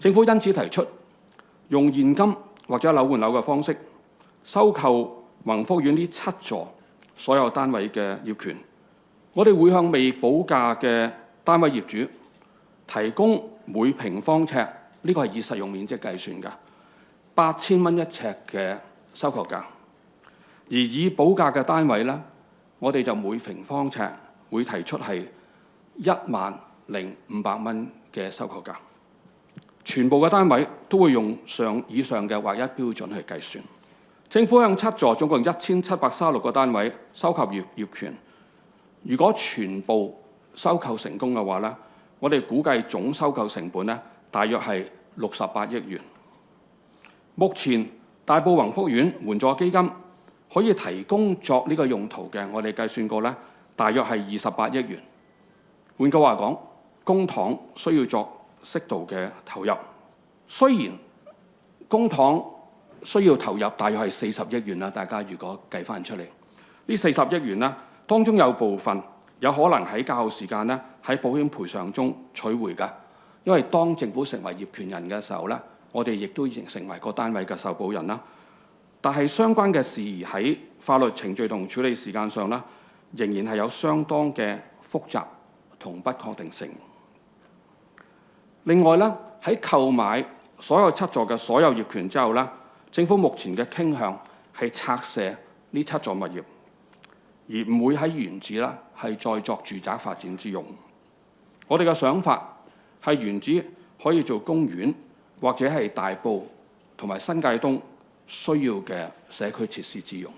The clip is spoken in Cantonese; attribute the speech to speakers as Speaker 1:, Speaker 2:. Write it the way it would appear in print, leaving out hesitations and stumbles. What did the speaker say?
Speaker 1: 政府因此提出用現金或者樓換樓嘅方式收購宏福苑呢7座所有單位嘅業權。我哋會向未補價嘅單位業主提供每平方尺，呢個係以實用面積計算嘅8000蚊一尺嘅收購價，而以補價嘅單位呢，我哋就每平方尺會提出係10500蚊嘅收購價。全部嘅單位都會用以上嘅劃一標準去計算。政府向7座總共1736個單位收購業權。如果全部收購成功嘅話呢，我哋估計總收購成本呢，大約係68億元。目前大埔宏福苑援助基金可以提供作呢個用途嘅，我哋計算過呢，大約係28億元。換句話講，公帑需要作適度嘅投入。雖然公帑需要投入大約係40億元啦，大家如果計翻出嚟，呢40億元呢，當中有部分有可能喺較後時間呢，喺保險賠償中取回㗎。因為當政府成為業權人嘅時候呢，我哋亦都已經成為個單位嘅受保人啦。但係相關嘅事宜喺法律程序同處理時間上呢，仍然係有相當嘅複雜同不確定性。另外呢，喺購買所有7座嘅所有業權之後呢，政府目前嘅傾向係拆卸呢7座物業，而唔會喺原址啦係再作住宅發展之用。我哋嘅想法係原址可以做公園或者係大埔同埋新界東需要嘅社區設施之用。